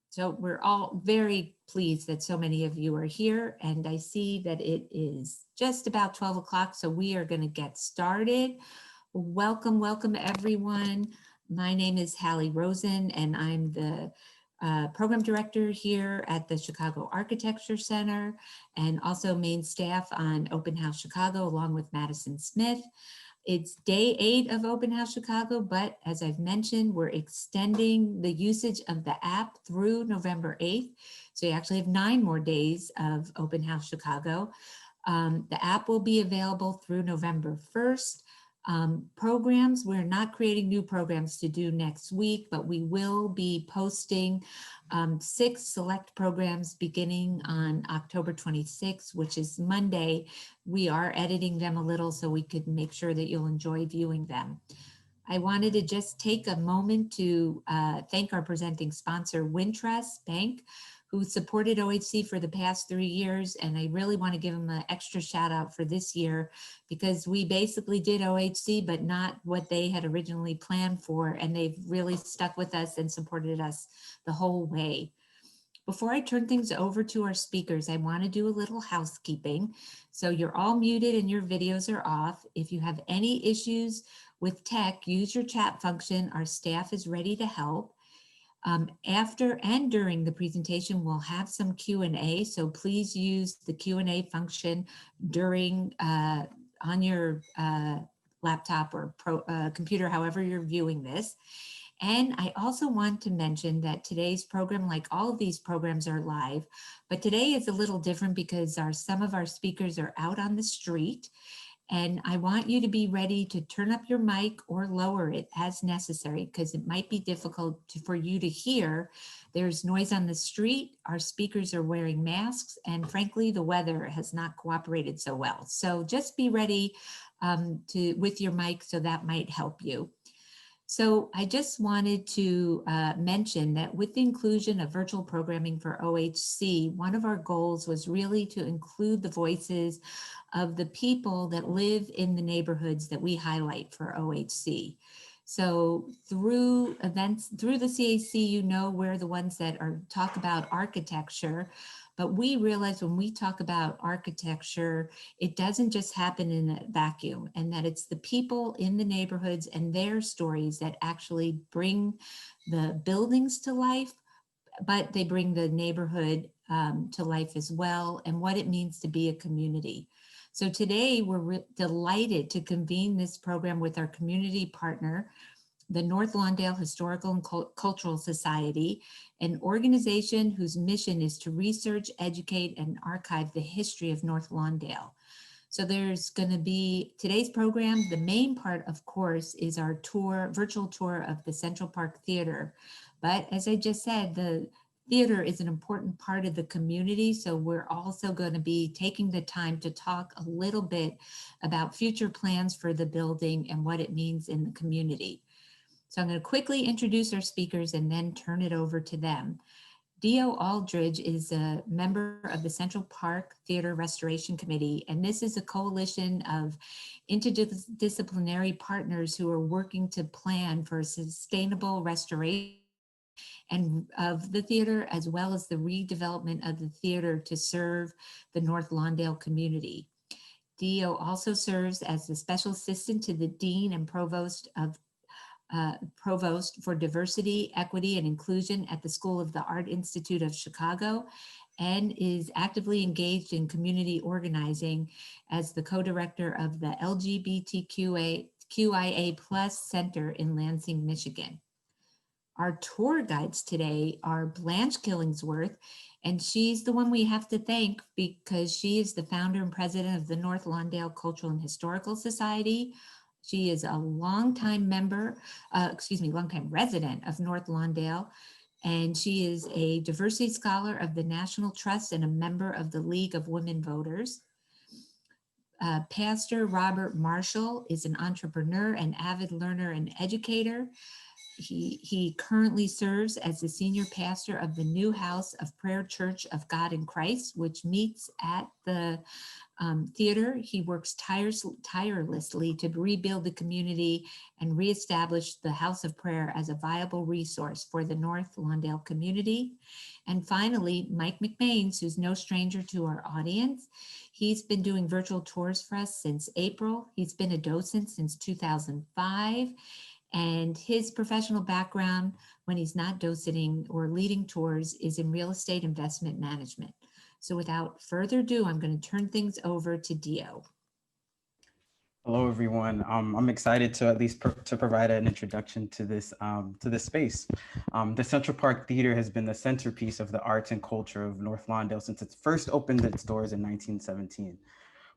So we're all very pleased that so many of you are here, and I see that it is just about 12 o'clock, so we are going to get started. Welcome, welcome everyone. My name is Hallie Rosen, and I'm the program director here at the Chicago Architecture Center, and also main staff on Open House Chicago, along with Madison Smith. It's day 8 of Open House Chicago, but as I've mentioned, we're extending the usage of the app through November 8th. So you actually have 9 more days of Open House Chicago. The app will be available through November 1st. Programs, we're not creating new programs to do next week, but we will be posting 6 select programs beginning on October 26th, which is Monday. We are editing them a little so we could make sure that you'll enjoy viewing them. I wanted to just take a moment to thank our presenting sponsor, Wintrust Bank, who supported OHC for the past 3 years. And I really want to give them an extra shout out for this year because we basically did OHC, but not what they had originally planned for. And they've really stuck with us and supported us the whole way. Before I turn things over to our speakers, I want to do a little housekeeping. So you're all muted and your videos are off. If you have any issues with tech, use your chat function. Our staff is ready to help. After and during the presentation, we'll have some Q&A, so please use the Q&A function during on your laptop or computer, however you're viewing this. And I also want to mention that today's program, like all of these programs, are live, but today is a little different because some of our speakers are out on the street. And I want you to be ready to turn up your mic or lower it as necessary because it might be difficult for you to hear. There's noise on the street, our speakers are wearing masks, and frankly, the weather has not cooperated so well. So just be ready with your mic, so that might help you. So I just wanted to mention that with the inclusion of virtual programming for OHC, one of our goals was really to include the voices of the people that live in the neighborhoods that we highlight for OHC. So through events, through the CAC, you know, we're the ones that talk about architecture, but we realize when we talk about architecture, it doesn't just happen in a vacuum, and that it's the people in the neighborhoods and their stories that actually bring the buildings to life, but they bring the neighborhood to life as well, and what it means to be a community. So today we're delighted to convene this program with our community partner, the North Lawndale Historical and Cultural Society, an organization whose mission is to research, educate, and archive the history of North Lawndale. So there's going to be today's program. The main part, of course, is our virtual tour of the Central Park Theater. But as I just said, the theater is an important part of the community, so we're also going to be taking the time to talk a little bit about future plans for the building and what it means in the community. So I'm going to quickly introduce our speakers and then turn it over to them. Dio Aldridge is a member of the Central Park Theater Restoration Committee, and this is a coalition of interdisciplinary partners who are working to plan for sustainable restoration and of the theater, as well as the redevelopment of the theater to serve the North Lawndale community. Dio also serves as the special assistant to the Dean and Provost for Diversity, Equity, and Inclusion at the School of the Art Institute of Chicago, and is actively engaged in community organizing as the co-director of the LGBTQIA+ Center in Lansing, Michigan. Our tour guides today are Blanche Killingsworth, and she's the one we have to thank because she is the founder and president of the North Lawndale Cultural and Historical Society. She is a longtime longtime resident of North Lawndale, and she is a diversity scholar of the National Trust and a member of the League of Women Voters. Pastor Robert Marshall is an entrepreneur and avid learner and educator. He currently serves as the senior pastor of the New House of Prayer Church of God in Christ, which meets at the theater. He works tirelessly to rebuild the community and reestablish the House of Prayer as a viable resource for the North Lawndale community. And finally, Mike McMains, who's no stranger to our audience. He's been doing virtual tours for us since April. He's been a docent since 2005. And his professional background when he's not docenting or leading tours is in real estate investment management. So without further ado, I'm going to turn things over to Dio. Hello, everyone. I'm excited to at least to provide an introduction to this space. The Central Park Theater has been the centerpiece of the arts and culture of North Lawndale since it first opened its doors in 1917.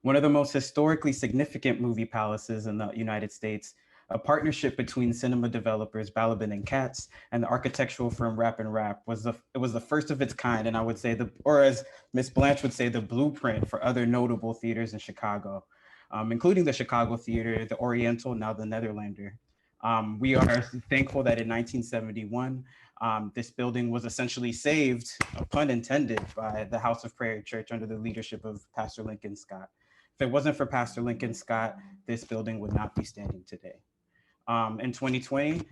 One of the most historically significant movie palaces in the United States, a partnership between cinema developers Balaban and Katz and the architectural firm Rapp and Rapp was the first of its kind, and I would say or as Miss Blanche would say, the blueprint for other notable theaters in Chicago. Including the Chicago Theater, the Oriental, now the Nederlander. We are thankful that in 1971, this building was essentially saved, pun intended, by the House of Prayer Church under the leadership of Pastor Lincoln Scott. If it wasn't for Pastor Lincoln Scott, this building would not be standing today. In 2020,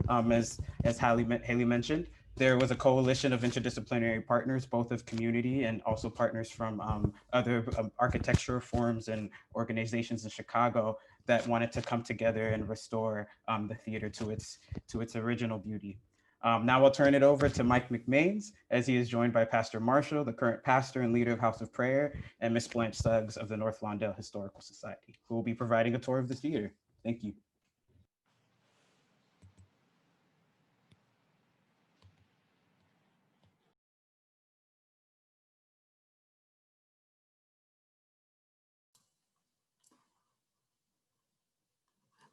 as Haley mentioned, there was a coalition of interdisciplinary partners, both of community and also partners from other architectural forums and organizations in Chicago that wanted to come together and restore the theater to its original beauty. Now I'll turn it over to Mike McMains, as he is joined by Pastor Marshall, the current pastor and leader of House of Prayer, and Miss Blanche Suggs of the North Lawndale Historical Society, who will be providing a tour of the theater. Thank you.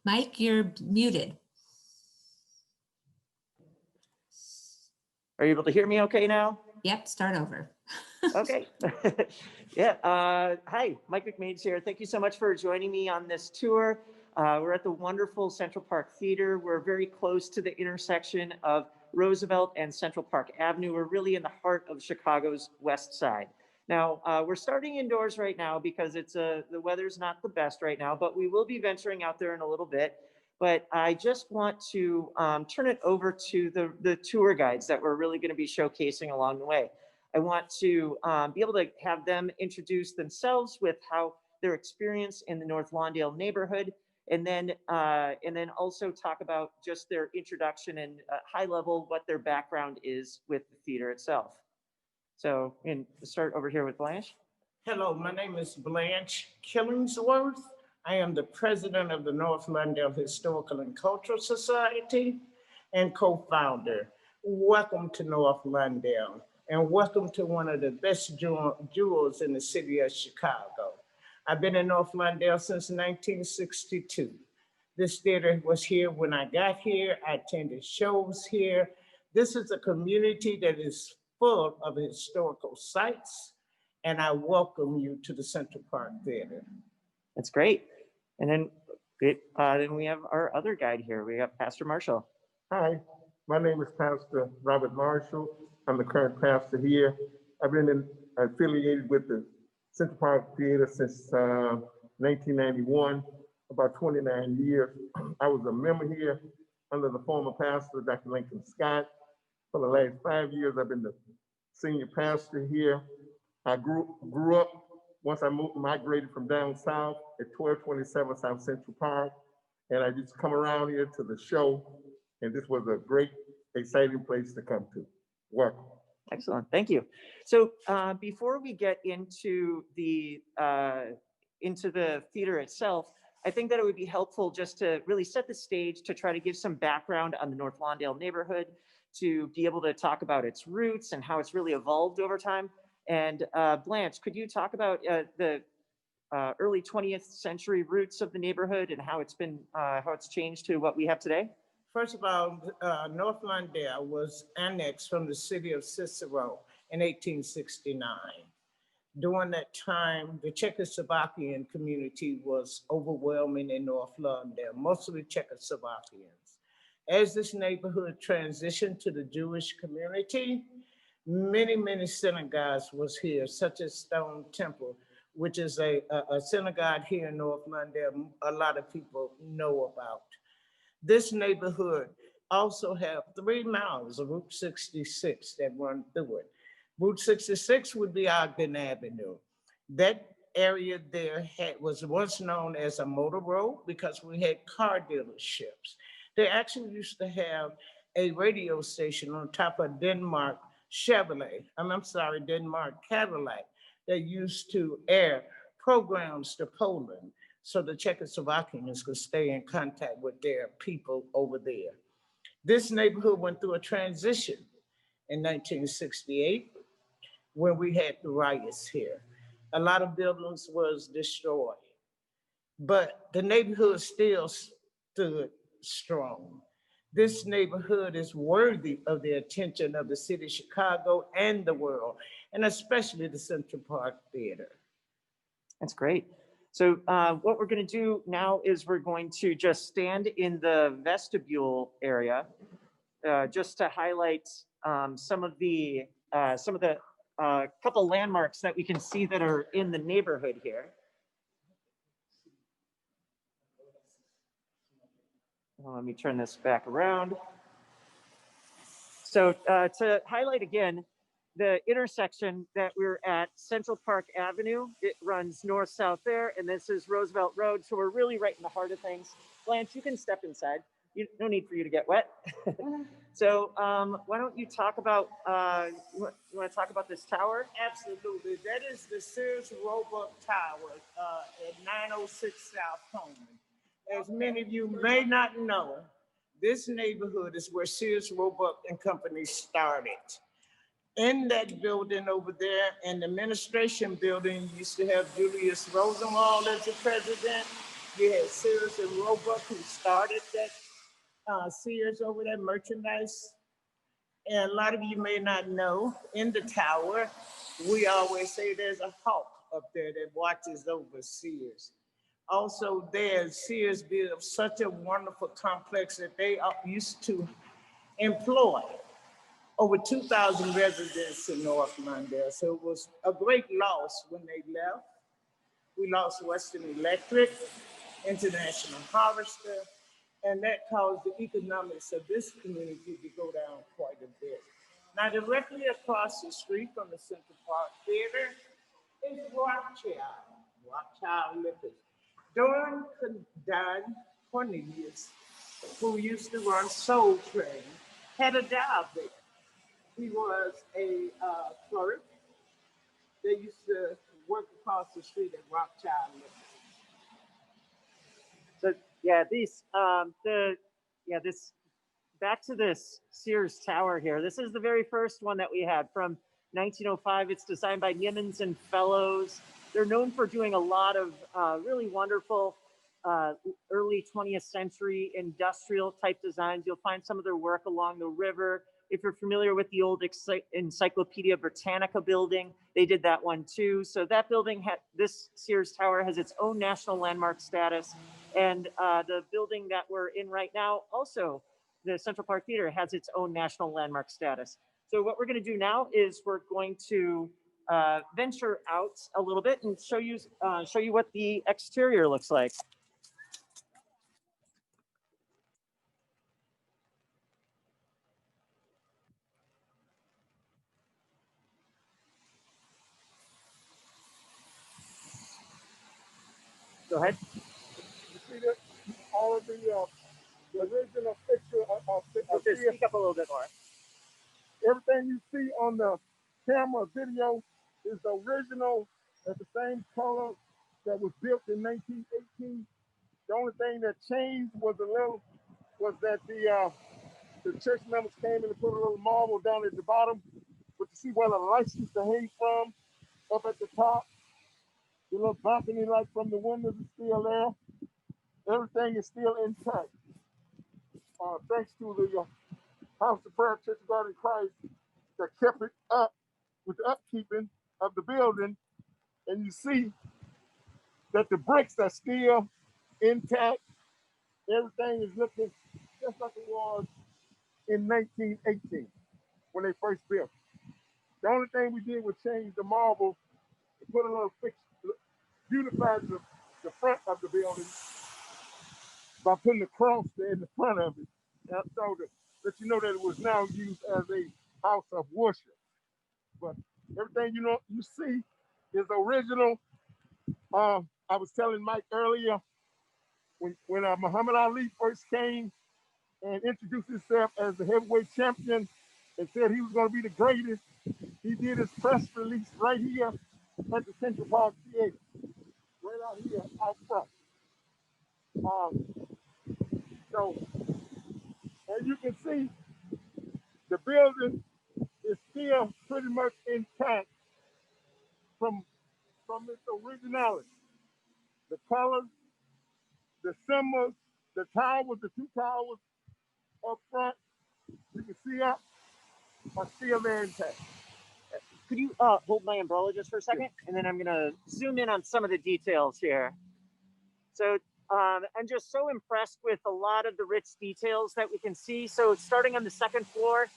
Mike, you're muted. Are you able to hear me okay now? Yep, start over. Okay. Yeah. Hi, Mike McMains here. Thank you so much for joining me on this tour. We're at the wonderful Central Park Theater. We're very close to the intersection of Roosevelt and Central Park Avenue. We're really in the heart of Chicago's West Side. Now, we're starting indoors right now because the weather's not the best right now, but we will be venturing out there in a little bit. But I just want to turn it over to the tour guides that we're really going to be showcasing along the way. I want to be able to have them introduce themselves with how their experience in the North Lawndale neighborhood, and then also talk about just their introduction and high level what their background is with the theater itself. So, and start over here with Blanche. Hello, my name is Blanche Killingsworth. I am the president of the North Lawndale Historical and Cultural Society and co-founder. Welcome to North Lawndale, and welcome to one of the best jewels in the city of Chicago. I've been in North Lawndale since 1962. This theater was here when I got here. I attended shows here. This is a community that is full of historical sites, and I welcome you to the Central Park Theater. That's great. And then we have our other guide here. We have Pastor Marshall. Hi, my name is Pastor Robert Marshall. I'm the current pastor here. I've been affiliated with the Central Park Theater since 1991, about 29 years. I was a member here under the former pastor, Dr. Lincoln Scott. For the last 5 years, I've been the senior pastor here. I grew up, once I migrated from down south at 1227 South Central Park, and I just come around here to the show, and this was a great, exciting place to come to. Welcome. Excellent, thank you. So before we get into the theater itself, I think that it would be helpful just to really set the stage to try to give some background on the North Lawndale neighborhood, to be able to talk about its roots and how it's really evolved over time. And Blanche, could you talk about the early 20th century roots of the neighborhood and how it's changed to what we have today? First of all, North Lawndale was annexed from the city of Cicero in 1869. During that time, the Czechoslovakian community was overwhelming in North Lawndale, mostly Czechoslovakians. As this neighborhood transitioned to the Jewish community, many synagogues was here, such as Stone Temple, which is a synagogue here in North Lawndale a lot of people know about. This neighborhood also have 3 miles of Route 66 that run through it. Route 66 would be Ogden Avenue. That area there was once known as a motor road because we had car dealerships. They actually used to have a radio station on top of Denmark Cadillac that used to air programs to Poland so the Czechoslovakians could stay in contact with their people over there. This neighborhood went through a transition in 1968 when we had the riots here. A lot of buildings was destroyed, but the neighborhood still stood strong. This neighborhood is worthy of the attention of the city of Chicago and the world, and especially the Central Park Theater. That's great. So what we're going to do now is we're going to just stand in the vestibule area just to highlight some of the couple landmarks that we can see that are in the neighborhood here. Let me turn this back around. So to highlight again, the intersection that we're at, Central Park Avenue, it runs north-south there, and this is Roosevelt Road, so we're really right in the heart of things. Blanche, you can step inside. No need for you to get wet. So why don't you talk about, you want to talk about this tower? Absolutely. That is the Sears Roebuck Tower at 906 South Coleman. As many of you may not know, this neighborhood is where Sears Roebuck and Company started. In that building over there, in the administration building, you used to have Julius Rosenwald as the president. You had Sears and Roebuck who started that Sears over there, merchandise. And a lot of you may not know, in the tower, we always say there's a hawk up there that watches over Sears. Also there, Sears built such a wonderful complex that they used to employ over 2,000 residents in North Lawndale. So it was a great loss when they left. We lost Western Electric, International Harvester, and that caused the economics of this community to go down quite a bit. Now, directly across the street from the Central Park Theater is Rothschild Liquors. Don Cornelius, who used to run Soul Train, had a job there. He was a clerk. They used to work across the street at Rothschild Liquors. So yeah, this back to this Sears Tower here. This is the very first one that we had from 1905. It's designed by Niemans and Fellows. They're known for doing a lot of really wonderful early 20th century industrial type designs. You'll find some of their work along the river. If you're familiar with the old Encyclopedia Britannica building, they did that one too. So that building, this Sears Tower has its own national landmark status. And the building that we're in right now, also the Central Park Theater, has its own national landmark status. So what we're going to do now is we're going to venture out a little bit and show you what the exterior looks like. Go ahead. You see that? All of the original picture Okay, speak up a little bit more. everything you see on the camera video is the original at the same color that was built in 1918. The only thing that changed was that the church members came in and put a little marble down at the bottom, but you see where the lights used to hang from up at the top. The little balcony light from the windows is still there. Everything is still intact. Thanks to the House of Prayer Church of God in Christ that kept it up with the upkeeping of the building. And you see that the bricks are still intact. Everything is looking just like it was in 1918 when they first built it. The only thing we did was change the marble and put a little fixture, beautified the front of the building by putting a cross there in the front of it. So to let you know that it was now used as a house of worship. But everything you see is original. I was telling Mike earlier, when Muhammad Ali first came and introduced himself as the heavyweight champion and said he was going to be the greatest, he did his press release right here at the Central Park Theater, right out here out front. So, as you can see, the building is still pretty much intact from its originality. The colors, the symbols, the towers, the two towers up front, you can see up, are still there intact. Could you hold my umbrella just for a second? And then I'm gonna zoom in on some of the details here. So I'm just so impressed with a lot of the rich details that we can see. So starting on the second floor,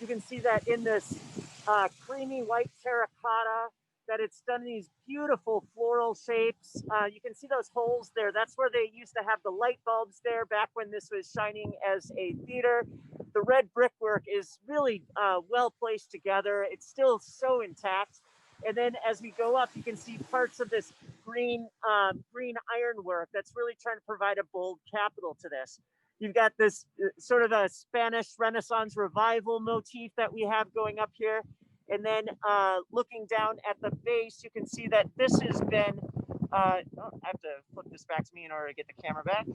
you can see that in this creamy white terracotta, that it's done these beautiful floral shapes. You can see those holes there. That's where they used to have the light bulbs there back when this was shining as a theater. The red brickwork is really well placed together. It's still so intact. And then as we go up, you can see parts of this green ironwork that's really trying to provide a bold capital to this. You've got this sort of a Spanish Renaissance revival motif that we have going up here. And then looking down at the base, you can see that this has been, I have to flip this back to me in order to get the camera back.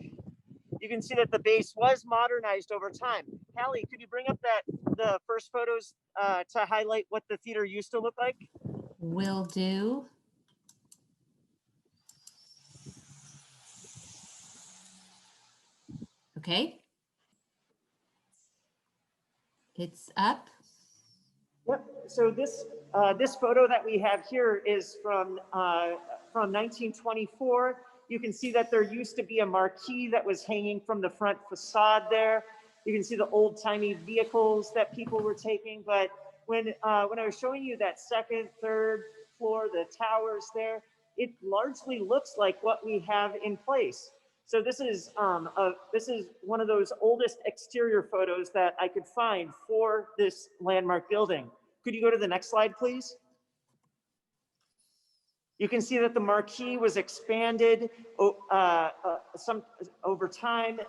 You can see that the base was modernized over time. Hallie, could you bring up the first photos to highlight what the theater used to look like? Will do. Okay. It's up. Yep. So this photo that we have here is from 1924. You can see that there used to be a marquee that was hanging from the front facade there. You can see the old-timey vehicles that people were taking. But when I was showing you that second, third floor, the towers there, it largely looks like what we have in place. So this is one of those oldest exterior photos that I could find for this landmark building. Could you go to the next slide, please? You can see that the marquee was expanded over time.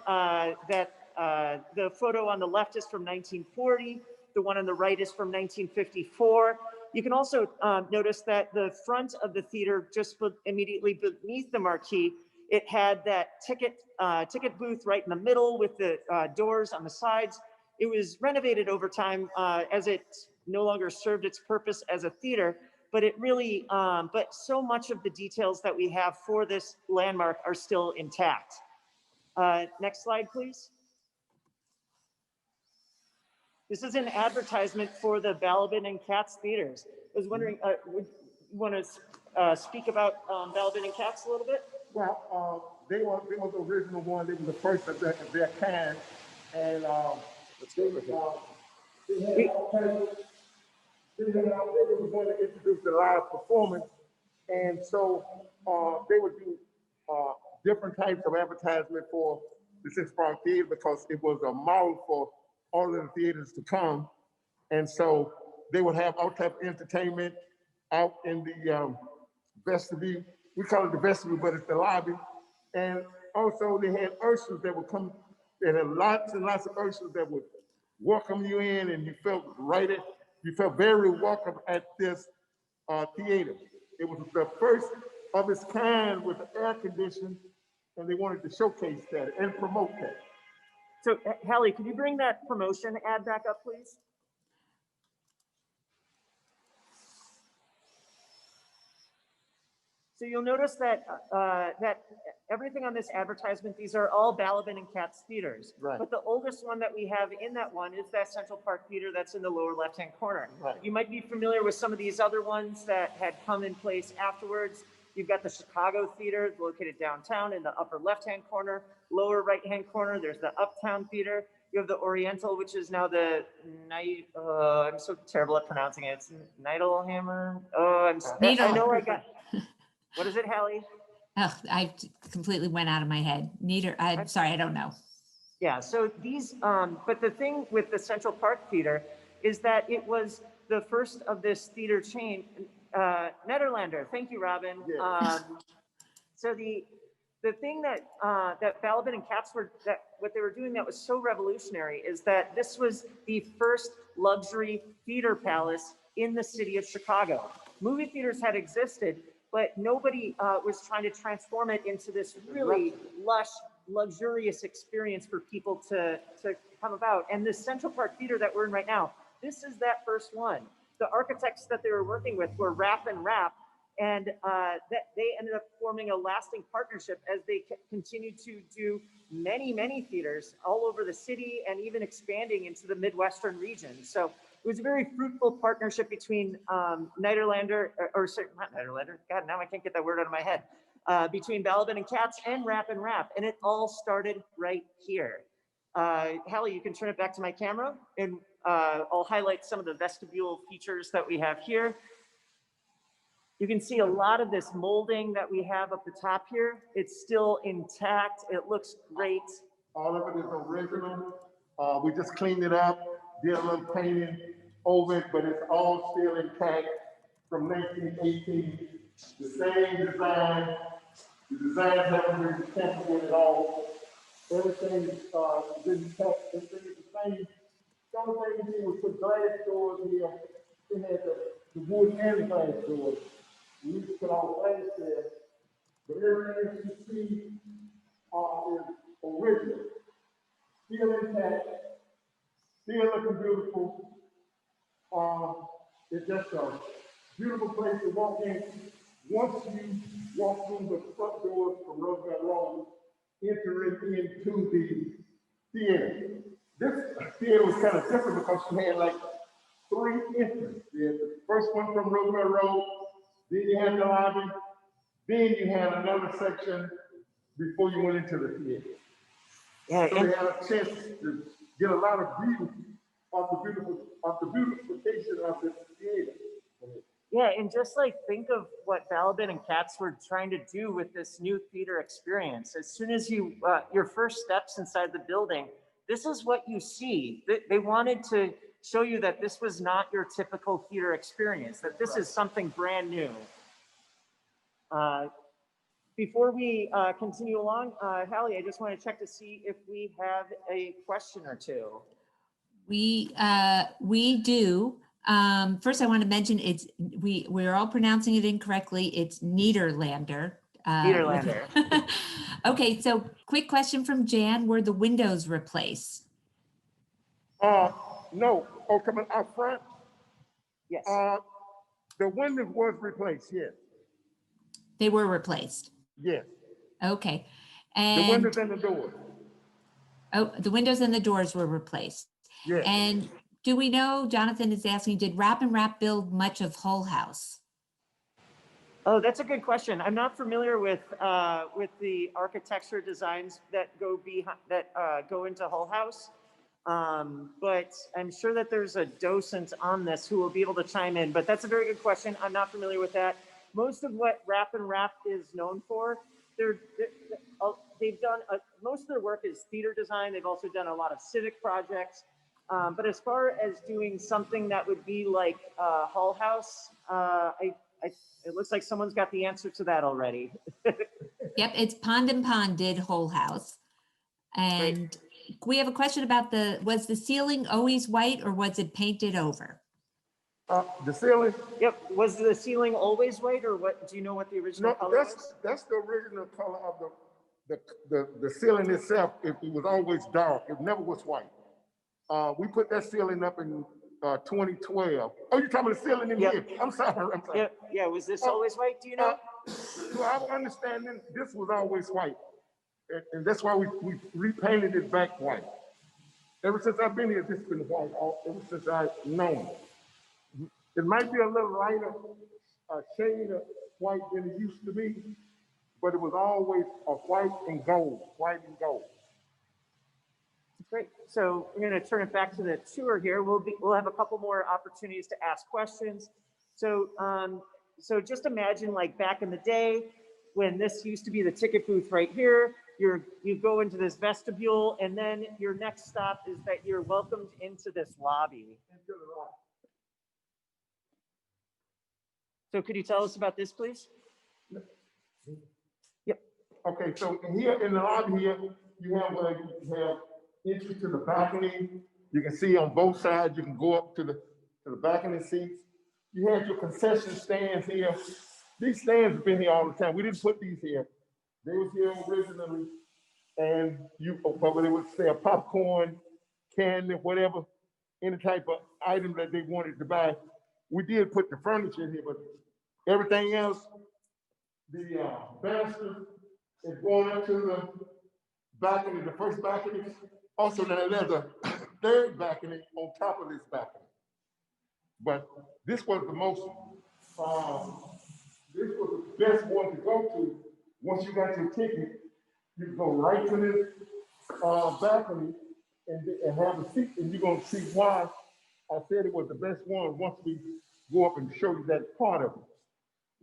The photo on the left is from 1940. The one on the right is from 1954. You can also notice that the front of the theater, just immediately beneath the marquee, it had that ticket booth right in the middle with the doors on the sides. It was renovated over time as it no longer served its purpose as a theater, but it really, but so much of the details that we have for this landmark are still intact. Next slide, please. This is an advertisement for the Balaban and Katz theaters. I was wondering, would you want to speak about Balaban and Katz a little bit? Well, they were the original one. They were the first of their kind, and they was going to introduce the live performance, and so they would do different types of advertisement for the Central Park Theater because it was a model for all of the theaters to come, and so they would have all type of entertainment out in the vestibule. We call it the vestibule, but it's the lobby. And also they had ushers that would come. They had lots and lots of ushers that would welcome you in, and you felt very welcome at this theater. It was the first of its kind with the air conditioning, and they wanted to showcase that and promote that. So Hallie, could you bring that promotion ad back up, please? So you'll notice that that everything on this advertisement, these are all Balaban and Katz theaters. Right. But the oldest one that we have in that one is that Central Park Theater that's in the lower left-hand corner. Right. You might be familiar with some of these other ones that had come in place afterwards. You've got the Chicago Theater located downtown in the upper left-hand corner. Lower right-hand corner, there's the Uptown Theater. You have the Oriental, which is now the night. I'm so terrible at pronouncing it. It's Nederlander. I know I got. What is it, Hallie? Oh, I completely went out of my head. I'm sorry, I don't know. Yeah, so these, but the thing with the Central Park Theater is that it was the first of this theater chain, Nederlander. Thank you, Robin. Yeah. So the thing that that Balaban and Katz what they were doing that was so revolutionary is that this was the first luxury theater palace in the city of Chicago. Movie theaters had existed, but nobody was trying to transform it into this really lush, luxurious experience for people to come about. And this Central Park Theater that we're in right now, this is that first one. The architects that they were working with were Rapp and Rapp, and that they ended up forming a lasting partnership as they continued to do many, many theaters all over the city and even expanding into the Midwestern region. So it was a very fruitful partnership between Nederlander, not Nederlander, God, now I can't get that word out of my head, between Balaban and Katz and Rapp and Rapp. And it all started right here. Hallie, you can turn it back to my camera and I'll highlight some of the vestibule features that we have here. You can see a lot of this molding that we have up the top here. It's still intact. It looks great. All of it is original. We just cleaned it up, did a little painting over it, but it's all still intact from 1918. The same design. The designs haven't been tampered with at all. Everything is intact. Everything is the same. The only thing we did was put glass doors here. It had the wood and glass doors. We used to put all glass there. But everything you see is original. Still intact. Still looking beautiful. It's just a beautiful place to walk in. Once you walk through the front doors from Roosevelt Road, entering into the theater. This theater was kind of different because you had like 3 entrances. You had the first one from Roosevelt Road, then you had the lobby, then you had another section before you went into the theater. Yeah, So they had a chance to get a lot of view of the beautification of the theater. Yeah, and just like think of what Balaban and Katz were trying to do with this new theater experience. As soon as you, your first steps inside the building, this is what you see. They wanted to show you that this was not your typical theater experience, that this is something brand new. Before we continue along, Hallie, I just want to check to see if we have a question or two. We do. First, I want to mention we're all pronouncing it incorrectly. It's Nederlander. Nederlander. Okay, so quick question from Jan: were the windows replaced? No. Oh, coming out front? Yes. The window was replaced, yes. They were replaced. Yes. Okay, The and windows and the doors. oh, the windows and the doors were replaced. Yes. And do we know? Jonathan is asking: did Rapp and Rapp build much of Hull House? Oh, that's a good question. I'm not familiar with the architecture designs that go go into Hull House, but I'm sure that there's a docent on this who will be able to chime in. But that's a very good question. I'm not familiar with that. Most of what Rapp and Rapp is known for, they've done most of their work is theater design. They've also done a lot of civic projects. But as far as doing something that would be like Hull House, it looks like someone's got the answer to that already. Yep, it's Pond and Pond did Hull House. And we have a question about was the ceiling always white or was it painted over? The ceiling? Yep. Was the ceiling always white, or what? Do you know what the original color was? That's the original color of the ceiling itself. It was always dark. It never was white. We put that ceiling up in 2012. Oh, you're talking about the ceiling in here? I'm sorry. Yeah. Was this always white? Do you know? To our understanding, this was always white. And that's why we repainted it back white. Ever since I've been here, it's been white, ever since I've known it. It might be a little lighter shade of white than it used to be, but it was always a white and gold. Great. So we're going to turn it back to the tour here. We'll have a couple more opportunities to ask questions. So so just imagine like back in the day when this used to be the ticket booth right here. You go into this vestibule, and then your next stop is that you're welcomed into this lobby. So could you tell us about this, please? Yep. Okay, so here in the lobby here, you have entry to the balcony. You can see on both sides, you can go up to the balcony seats. You have your concession stands here. These stands have been here all the time. We didn't put these here. They was here originally, and you probably would sell popcorn, candy, whatever, any type of item that they wanted to buy. We did put the furniture here, but everything else, the banister is going up to the balcony, the first balcony. Also, now there's a third balcony on top of this balcony. But this was the most, this was the best one to go to. Once you got your ticket, you can go right to this balcony and have a seat, and you're gonna see why I said it was the best one once we go up and show you that part of it.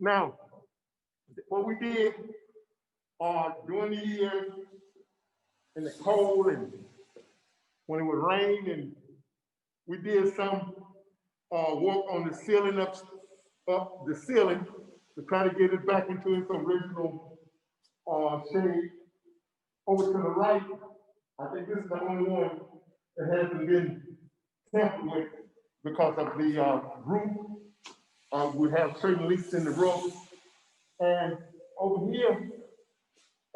Now, what we did during the year in the cold and when it would rain, and we did some work on the ceiling up the ceiling to try to get it back into its original shade. Over to the right, I think this is the only one that hasn't been tampered with because of the roof. We have certain leaks in the roof. And over here,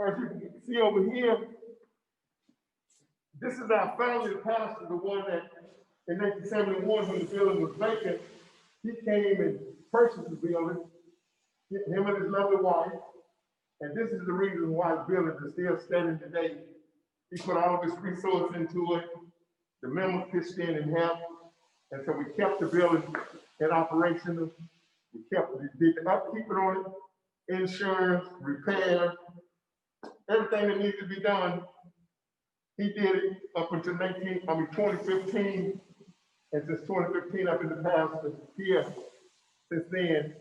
as you can see over here, this is our founding pastor, the one that in 1971, when the building was vacant, he came and purchased the building, him and his lovely wife. And this is the reason why the building is still standing today. He put all of his resources into it. The members pitched in and helped. And so we kept the building in operation. We did the upkeep on it, insurance, repair, everything that needed to be done. He did it up until 2015. And since 2015, I've been the pastor here since then.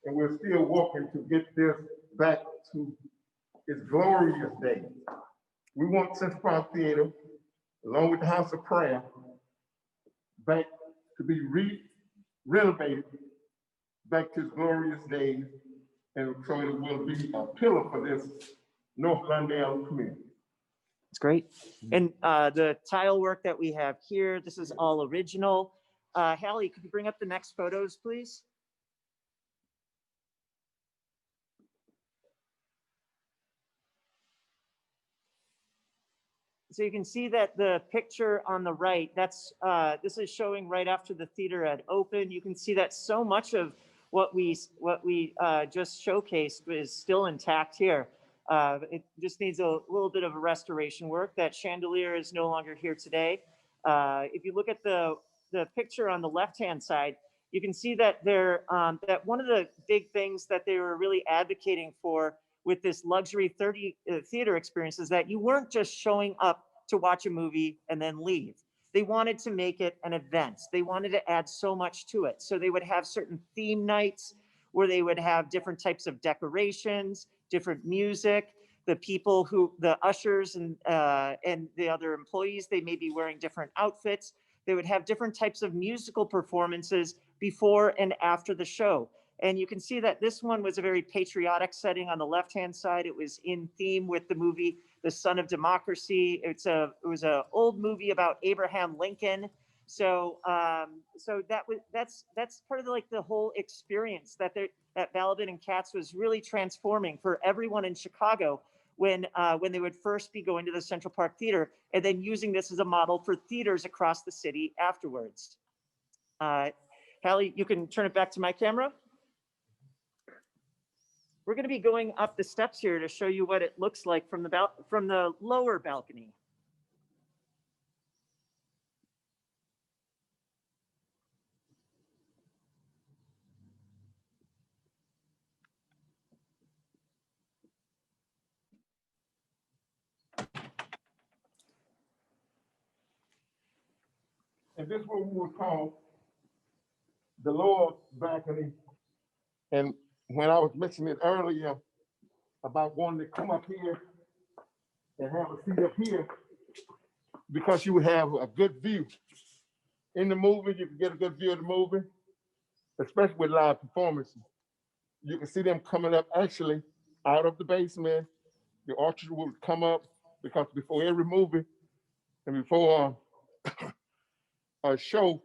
And we're still working to get this back to its glorious days. We want Central Park Theater, along with the House of Prayer, back to be renovated back to its glorious days. And so it will be a pillar for this North Lawndale community. It's great. And the tile work that we have here, this is all original. Hallie, could you bring up the next photos, please? So you can see that the picture on the right, that's this is showing right after the theater had opened. You can see that so much of what we just showcased is still intact here. It just needs a little bit of a restoration work. That chandelier is no longer here today. If you look at the picture on the left-hand side, you can see that that one of the big things that they were really advocating for with this luxury theater experience is that you weren't just showing up to watch a movie and then leave. They wanted to make it an event. They wanted to add so much to it. So they would have certain theme nights where they would have different types of decorations, different music. The ushers and the other employees, they may be wearing different outfits. They would have different types of musical performances before and after the show. And you can see that this one was a very patriotic setting on the left-hand side. It was in theme with the movie, The Son of Democracy. It was an old movie about Abraham Lincoln. So that's part of the whole experience that Balaban and Katz was really transforming for everyone in Chicago when they would first be going to the Central Park Theater and then using this as a model for theaters across the city afterwards. Hallie, you can turn it back to my camera. We're going to be going up the steps here to show you what it looks like from the lower balcony. And this room was called the lower balcony. And when I was mentioning earlier about wanting to come up here and have a seat up here, because you would have a good view. In the movie, you can get a good view of the movie, especially with live performances. You can see them coming up actually out of the basement. The orchestra would come up because before every movie and before a show,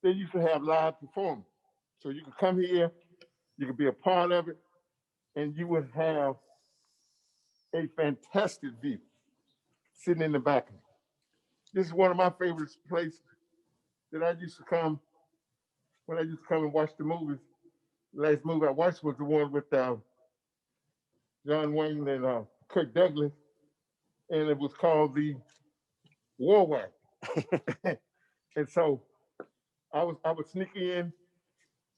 they used to have live performance. So you could come here, you could be a part of it, and you would have a fantastic view sitting in the balcony. This is one of my favorite places that I used to come when I used to come and watch the movies. The last movie I watched was the one with John Wayne and Kirk Douglas, and it was called The War Wagon. And so I would sneak in.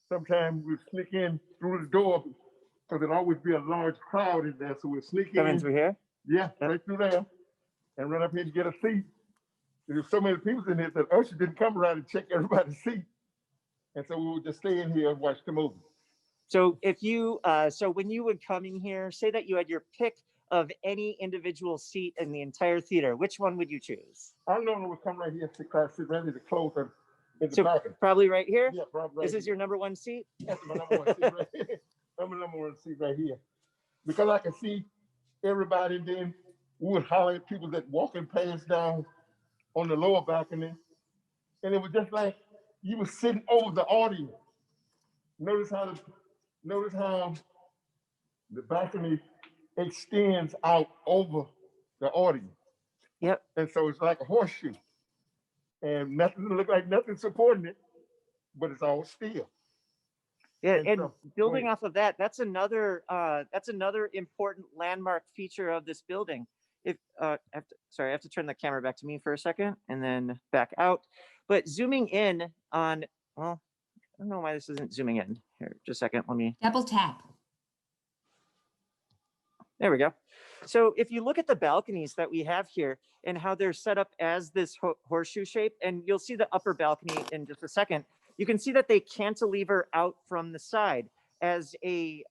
Sometimes we'd sneak in through the door because there'd always be a large crowd in there. So we'd sneak in. Coming through here? Yeah, right through there, and run up here to get a seat. There's so many people in here that usher didn't come around and check everybody's seat. And so we would just stay in here and watch the movie. So if you, so when you would come in here, say that you had your pick of any individual seat in the entire theater, which one would you choose? I normally would come right here, sit ready to close in the So balcony. probably right here? Yeah, probably right This is here. your number one seat? That's my number one seat right here. I'm my number one seat right here. Because I can see everybody, and then we would holler at people that walking past down on the lower balcony. And it was just like you were sitting over the audience. Notice how the balcony extends out over the audience. Yep. And so it's like a horseshoe. And nothing look like nothing supporting it, but it's all steel. Yeah, And and so- building wait. off of that, that's another important landmark feature of this building. If I have to turn the camera back to me for a second and then back out. But zooming in on, well, I don't know why this isn't zooming in. Here, just a second. Let me. Double tap. There we go. So if you look at the balconies that we have here and how they're set up as this horseshoe shape, and you'll see the upper balcony in just a second, you can see that they cantilever out from the side as a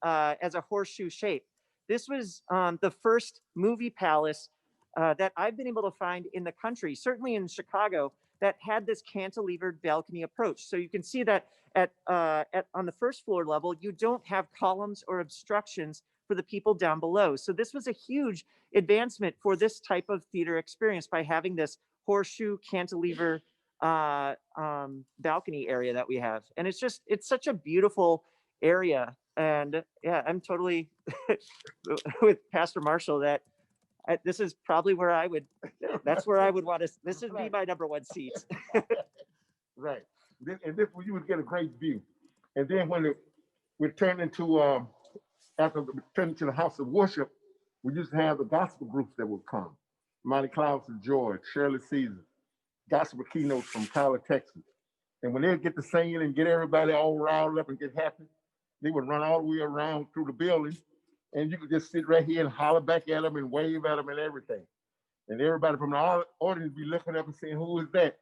horseshoe shape. This was the first movie palace that I've been able to find in the country, certainly in Chicago, that had this cantilevered balcony approach. So you can see that on the first floor level, you don't have columns or obstructions for the people down below. So this was a huge advancement for this type of theater experience by having this horseshoe cantilever balcony area that we have. And it's such a beautiful area. And yeah, I'm totally with Pastor Marshall that this is probably where that's where I would want to, this would be my number one seat. Right. And this you would get a great view. And then when it would turn into after we turned into the house of worship, we used to have the gospel groups that would come. Monty Clouds of Joy, Shirley Caesar, gospel keynotes from Tyler, Texas. And when they'd get to singing and get everybody all riled up and get happy, they would run all the way around through the building. And you could just sit right here and holler back at them and wave at them and everything. And everybody from the audience would be looking up and saying, who is that?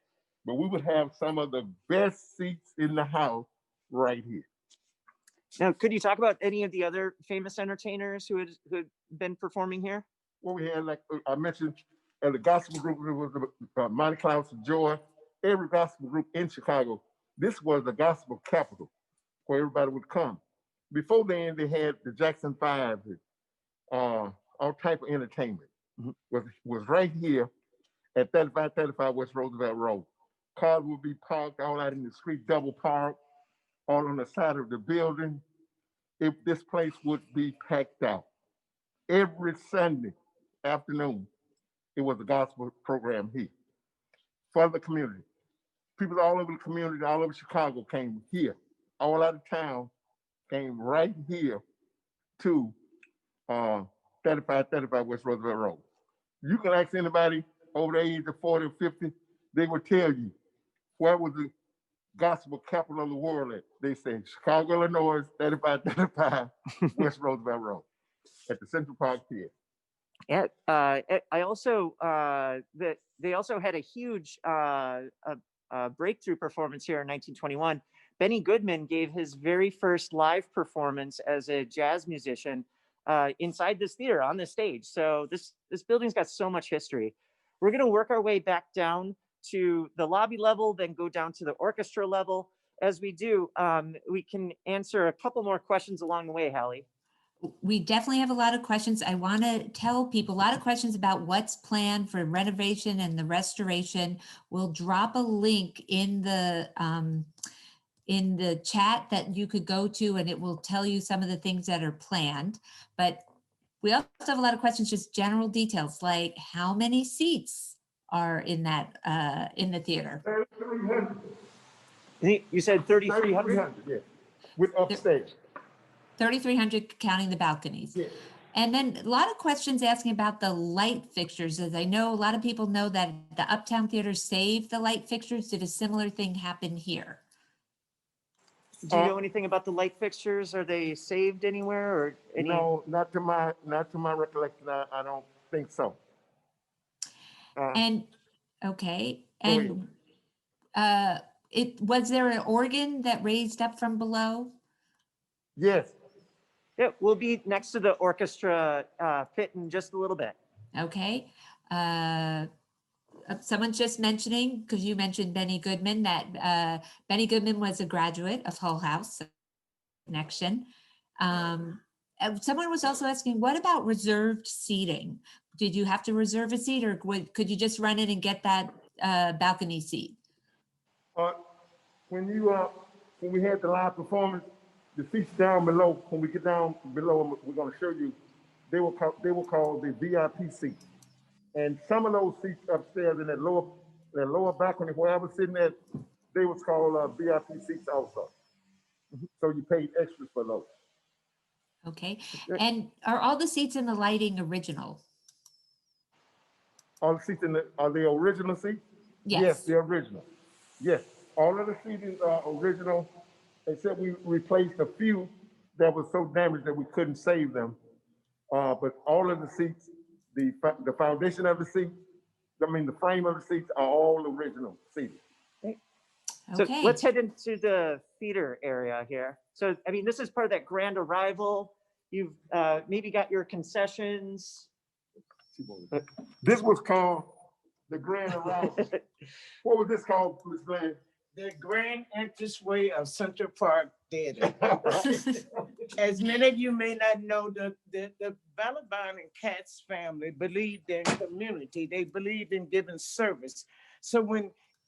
But we would have some of the best seats in the house right here. Now, could you talk about any of the other famous entertainers who had been performing here? Well, we had, like I mentioned, the gospel group, it was the Monty Clouds of Joy. Every gospel group in Chicago, this was the gospel capital where everybody would come. Before then, they had the Jackson 5, all type of entertainment. Was right here at 3535 West Roosevelt Road. Cars would be parked all out in the street, double parked, all on the side of the building. This place would be packed out. Every Sunday afternoon, it was a gospel program here for the community. People all over the community, all over Chicago came here. All out of town came right here to 3535 West Roosevelt Road. You can ask anybody over the age of 40 or 50, they will tell you where was the gospel capital of the world at. They say Chicago, Illinois, 3535 West Roosevelt Road at the Central Park Pit. Yeah, I also they also had a huge breakthrough performance here in 1921. Benny Goodman gave his very first live performance as a jazz musician inside this theater on this stage. So this building's got so much history. We're going to work our way back down to the lobby level, then go down to the orchestra level. As we do, we can answer a couple more questions along the way, Hallie. We definitely have a lot of questions. I want to tell people a lot of questions about what's planned for renovation and the restoration. We'll drop a link in the chat that you could go to, and it will tell you some of the things that are planned. But we also have a lot of questions, just general details, like how many seats are in that in the theater? 300. You said 3,300? Yeah, with upstage. 3,300 counting the balconies. Yeah. And then a lot of questions asking about the light fixtures. As I know, a lot of people know that the Uptown Theater saved the light fixtures. Did a similar thing happen here? Do you know anything about the light fixtures? Are they saved anywhere or any? No, not to my recollection. I don't think so. And okay, Go and was there an organ that raised up from below? Yes. Yeah, we'll be next to the orchestra pit in just a little bit. Okay. Someone's just mentioning, because you mentioned Benny Goodman, that Benny Goodman was a graduate of Hull House Connection. Someone was also asking, what about reserved seating? Did you have to reserve a seat, or could you just run in and get that balcony seat? When we had the live performance, the seats down below, when we get down below, we're going to show you, they were called the VIP seats. And some of those seats upstairs in that lower balcony where I was sitting at, they was called VIP seats also. So you paid extras for those. Okay. And are all the seats in the lighting original? All the seats are the original seats? Yes. Yes, they're original. Yes, all of the seating are original, except we replaced a few that were so damaged that we couldn't save them. But all of the seats, the foundation of the seat, the frame of the seats are all original seats. So Okay. let's head into the theater area here. So, this is part of that grand arrival. You've maybe got your concessions. This was called the Grand Arrival. What was this called, Ms. Blanche? The grand entranceway of Central Park Theater. As many of you may not know, the Balaban and Katz family believed in community. They believed in giving service. So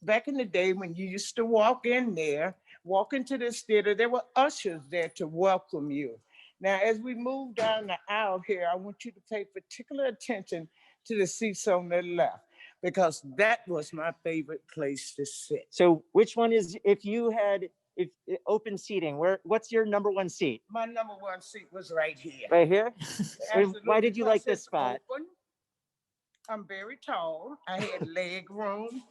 back in the day, when you used to walk into this theater, there were ushers there to welcome you. Now, as we move down the aisle here, I want you to pay particular attention to the seats on the left, because that was my favorite place to sit. So which one is, if open seating, what's your number one seat? My number one seat was right here. Right here? Absolutely. Why did you like Because this spot? it's open. I'm very tall. I had leg room.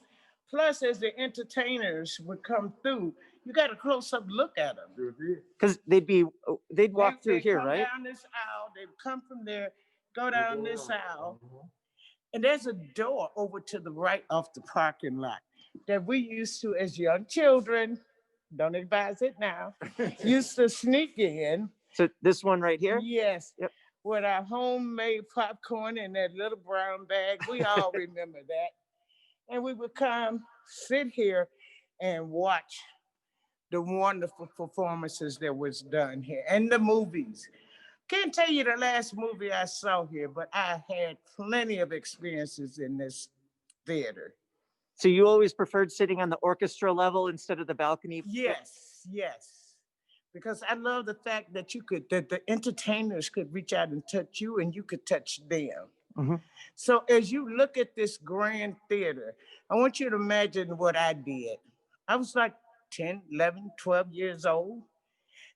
Plus, as the entertainers would come through, you got a close-up look at them. Because they'd walk through here, come right? Down this aisle, they'd come from there, go down this aisle, and there's a door over to the right off the parking lot that we used to, as young children, don't advise it now, used to sneak in. So this one right here? Yes. Yep. With our homemade popcorn in that little brown bag. We all remember that. And we would come, sit here, and watch the wonderful performances that was done here, and the movies. Can't tell you the last movie I saw here, but I had plenty of experiences in this theater. So you always preferred sitting on the orchestra level instead of the balcony? Yes. Because I love the fact that that the entertainers could reach out and touch you, and you could touch them. Mm-hmm. So as you look at this grand theater, I want you to imagine what I did. I was like 10, 11, 12 years old.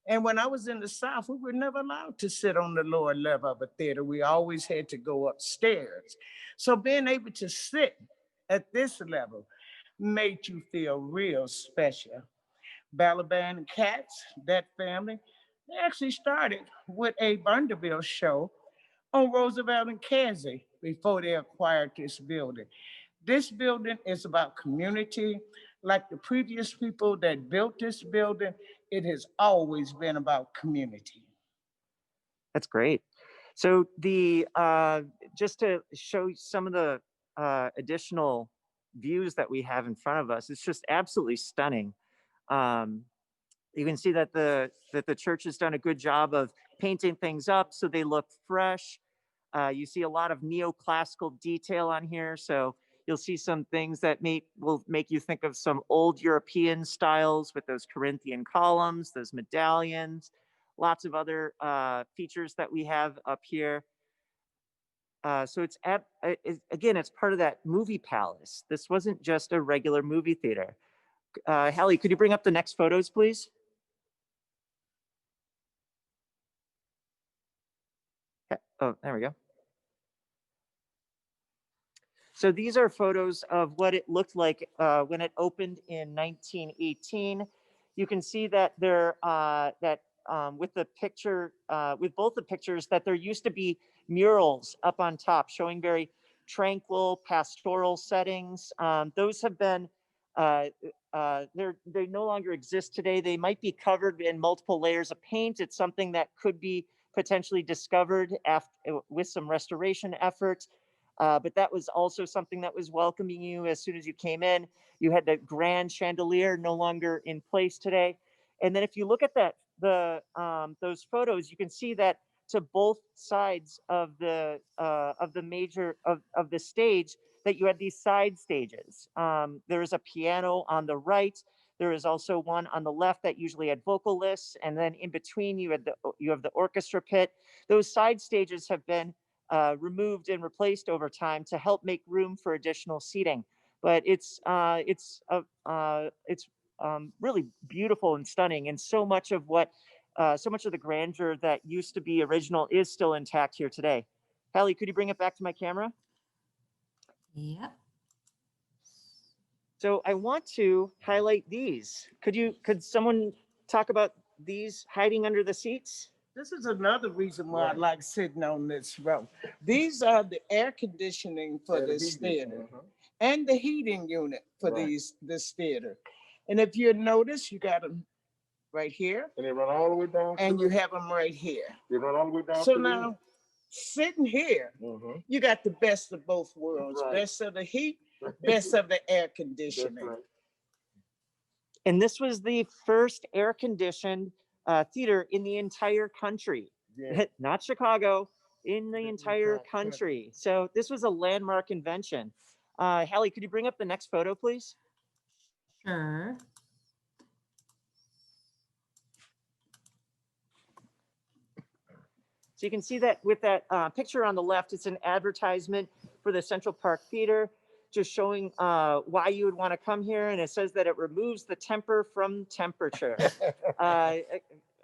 And when I was in the South, we were never allowed to sit on the lower level of a theater. We always had to go upstairs. So being able to sit at this level made you feel real special. Balaban and Katz, that family, they actually started with a Vanderbilt show on Roosevelt and Kesey before they acquired this building. This building is about community, like the previous people that built this building, it has always been about community. That's great. So the just to show some of the additional views that we have in front of us, it's just absolutely stunning. You can see that the church has done a good job of painting things up so they look fresh. You see a lot of neoclassical detail on here, so you'll see some things that will make you think of some old European styles with those Corinthian columns, those medallions, lots of other features that we have up here. So again, it's part of that movie palace. This wasn't just a regular movie theater. Hallie, could you bring up the next photos, please? Oh, there we go. So these are photos of what it looked like when it opened in 1918. You can see that with the picture, with both the pictures, that there used to be murals up on top showing very tranquil pastoral settings. Those have been, they no longer exist today. They might be covered in multiple layers of paint. It's something that could be potentially discovered with some restoration efforts. But that was also something that was welcoming you as soon as you came in. You had the grand chandelier, no longer in place today. And then if you look at those photos, you can see that to both sides of the stage, that you had these side stages. There is a piano on the right. There is also one on the left that usually had vocalists, and then in between you have the orchestra pit. Those side stages have been removed and replaced over time to help make room for additional seating. But it's really beautiful and stunning, and so much of the grandeur that used to be original is still intact here today. Hallie, could you bring it back to my camera? Yep. So I want to highlight these. Could someone talk about these hiding under the seats? This is another reason why I like sitting on this row. These are the air conditioning for this theater and the heating unit for this theater. And if you notice, you got them right here. And they run all the way down. And you have them right here. They run all the way down. So now, sitting here, you got the best of both worlds. Best of the heat, best of the air conditioning. And this was the first air-conditioned theater in the entire country. Not Chicago, in the entire country. So this was a landmark invention. Hallie, could you bring up the next photo, please? Sure. So you can see that with that picture on the left, it's an advertisement for the Central Park Theater, just showing why you would want to come here. And it says that it removes the temper from temperature. I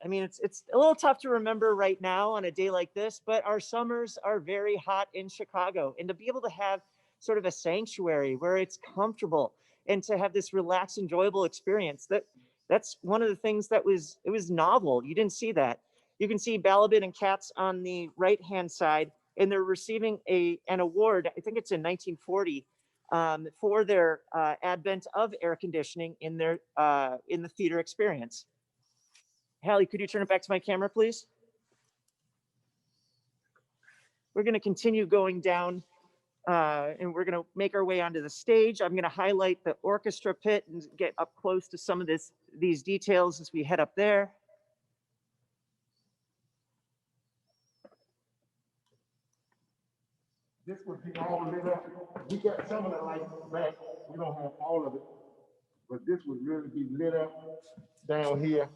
mean, it's a little tough to remember right now on a day like this, but our summers are very hot in Chicago. And to be able to have sort of a sanctuary where it's comfortable and to have this relaxed, enjoyable experience, that's one of the things that was novel. You didn't see that. You can see Balaban and Katz on the right-hand side, and they're receiving an award, I think it's in 1940, for their advent of air conditioning in the theater experience. Hallie, could you turn it back to my camera, please? We're going to continue going down, and we're going to make our way onto the stage. I'm going to highlight the orchestra pit and get up close to some of these details as we head up there. This would be all lit up. We got some of the lights back. We don't have all of it, but this would really be lit up down here.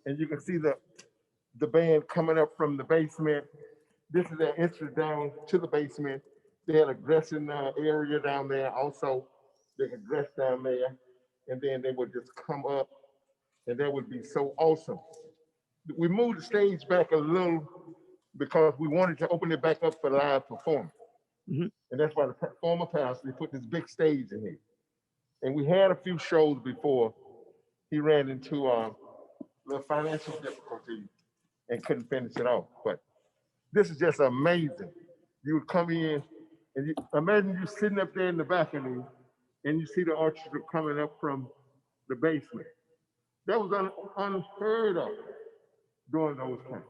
And you can see the band coming up from the basement. This is their entrance down to the basement. They had a dressing area down there. Also, they could dress down there, and then they would just come up, and that would be so awesome. We moved the stage back a little because we wanted to open it back up for live performance. And that's why the former pastor, they put this big stage in here. And we had a few shows before he ran into the financial difficulty and couldn't finish it off. But this is just amazing. You would come in and imagine you sitting up there in the balcony and you see the orchestra coming up from the basement. That was unheard of during those times.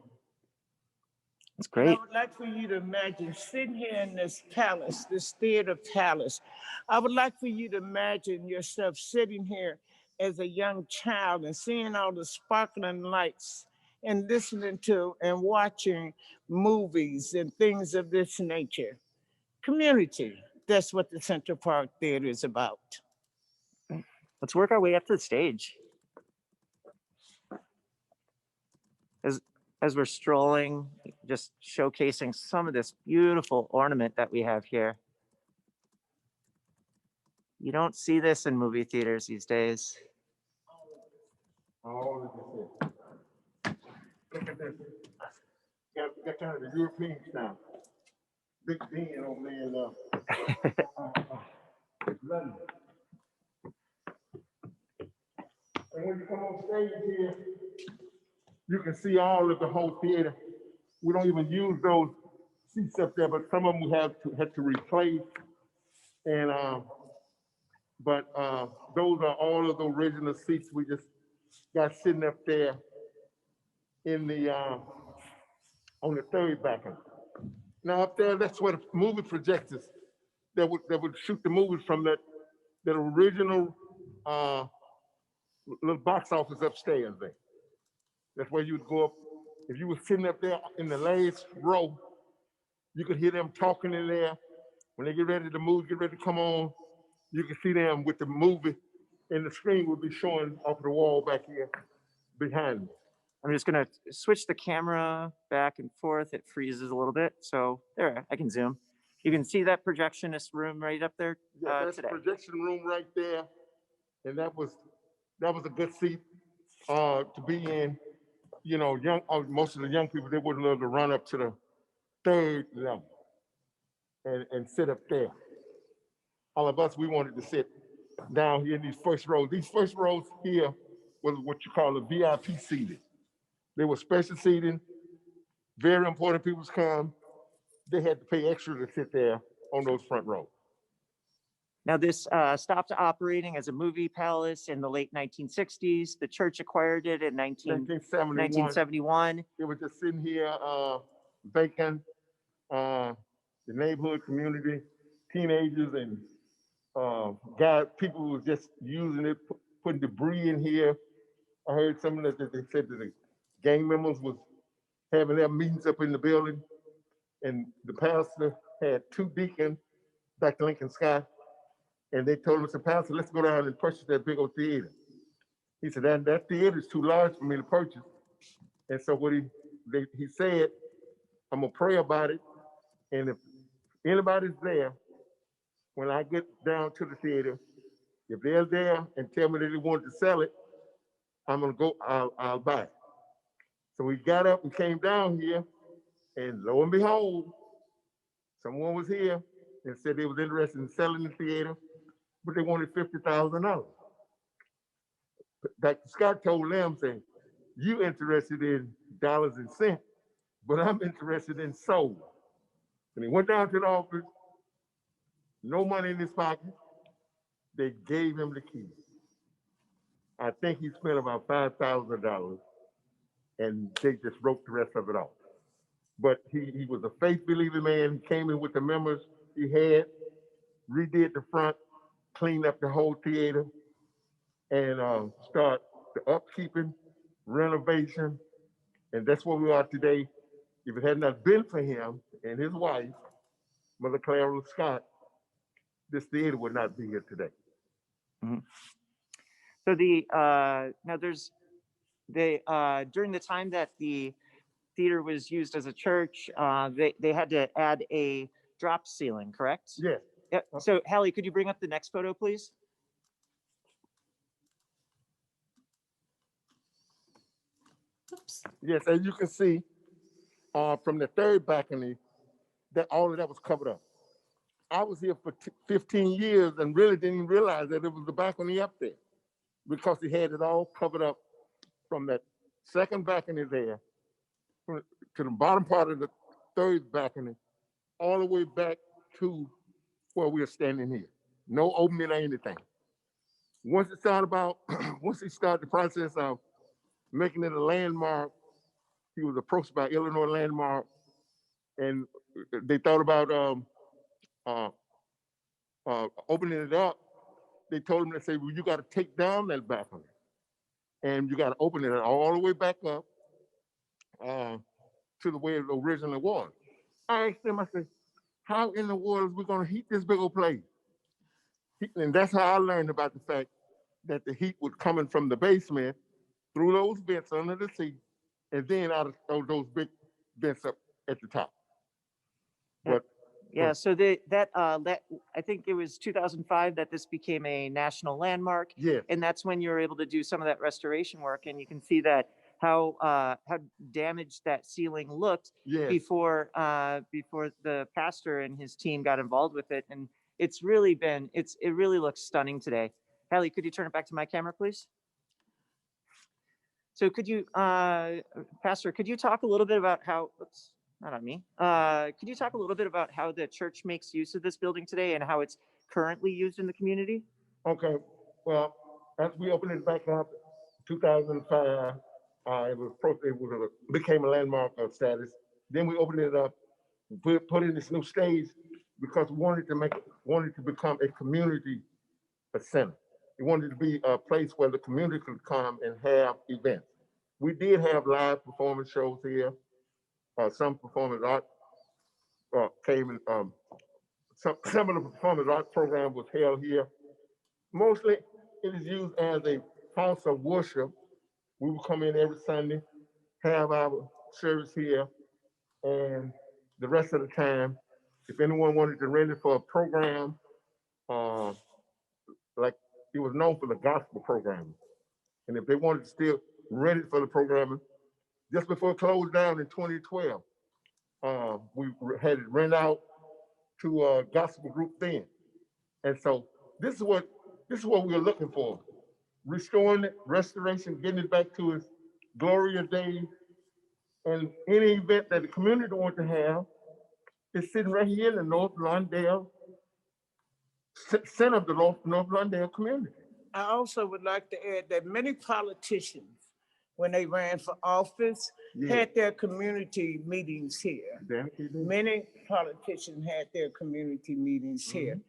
That's And I great. would like for you to imagine sitting here in this palace, this theater palace. I would like for you to imagine yourself sitting here as a young child and seeing all the sparkling lights and listening to and watching movies and things of this nature. Community, that's what the Central Park Theater is about. Let's work our way up to the stage. As we're strolling, just showcasing some of this beautiful ornament that we have here. You don't see this in movie theaters these days. All of this. Look at this. Got kind of the European style. Big Den over there in London. And when you come on stage here, you can see all of the whole theater. We don't even use those seats up there, but some of them we had to replace. And those are all of the original seats we just got sitting up there in the on the third balcony. Now up there, that's where the movie projectors that would shoot the movies from that original little box office upstairs there. That's where you'd go up. If you were sitting up there in the last row, you could hear them talking in there. When they get ready to come on, you can see them with the movie, and the screen would be showing off the wall back here behind me. I'm just gonna switch the camera back and forth. It freezes a little bit. So there, I can zoom. You can see that projectionist room right up there Yeah, that's today. the projection room right there. And that was a good seat to be in. You know, most of the young people, they wouldn't love to run up to the third level and sit up there. All of us, we wanted to sit down here in these first rows. These first rows here was what you call a VIP seating. They were special seating. Very important people come. They had to pay extra to sit there on those front rows. Now this stopped operating as a movie palace in the late 1960s. The church acquired it in 1971. It was just sitting here vacant. The neighborhood community, teenagers and people were just using it, putting debris in here. I heard some of that they said that the gang members was having their meetings up in the building, and the pastor had two deacons, Dr. Lincoln Scott, and they told him, Pastor, let's go down and purchase that big old theater. He said, that theater is too large for me to purchase. And so what he said, I'm gonna pray about it, and if anybody's there, when I get down to the theater, if they're there and tell me that they want to sell it, I'm gonna go, I'll buy it. So we got up and came down here, and lo and behold, someone was here and said they was interested in selling the theater, but they wanted $50,000. Dr. Scott told them, saying, you interested in dollars and cents, but I'm interested in souls. And he went down to the office, no money in his pocket. They gave him the keys. I think he spent about $5,000, and they just wrote the rest of it off. But he was a faith-believing man. He came in with the members he had, redid the front, cleaned up the whole theater, and start the upkeeping, renovation, and that's where we are today. If it had not been for him and his wife, Mother Clara Scott, this theater would not be here today. Mm-hmm. So now there's during the time that the theater was used as a church, they had to add a drop ceiling, correct? Yes. Yeah. So Hallie, could you bring up the next photo, please? Oops. Yes, as you can see, from the third balcony, that all of that was covered up. I was here for 15 years and really didn't even realize that it was the balcony up there, because he had it all covered up from that second balcony there to the bottom part of the third balcony, all the way back to where we're standing here. No opening or anything. once it started about, once he started the process of making it a landmark, he was approached by Illinois Landmark, and they thought about opening it up. They told him, they said, well, you got to take down that balcony, and you got to open it all the way back up to the way it originally was. I asked him, I said, how in the world is we going to heat this big old place? And that's how I learned about the fact that the heat was coming from the basement through those vents under the seat, and then out of those big vents up at the top. But yeah, so that I think it was 2005 that this became a national landmark. yeah, And that's when you were able to do some of that restoration work, and you can see that how damaged that ceiling looked yeah. before the pastor and his team got involved with it. And it's really been it really looks stunning today. Hallie, could you turn it back to my camera, please? So could you, Pastor, could you talk a little bit about how, oops, not on me. Could you talk a little bit about how the church makes use of this building today and how it's currently used in the community? Okay, well, as we opened it back up, 2005, became a landmark of status. Then we opened it up, put in this new stage because we wanted to become a community center. We wanted to be a place where the community could come and have events. We did have live performance shows here. Some performance art came in. Some of the performance art program was held here. Mostly, it is used as a house of worship. We would come in every Sunday, have our service here, and the rest of the time, if anyone wanted to rent it for a program, like it was known for the gospel programming, and if they wanted to still rent it for the programming, just before it closed down in 2012, we had it rent out to a gospel group then, and so this is what we're looking for: restoring it, restoration, getting it back to its glorious days. And any event that the community wants to have is sitting right here in the North Lawndale, center of the North Lawndale community. I also would like to add that many politicians, when they ran for office, had their community meetings here. Many politicians had their community meetings here.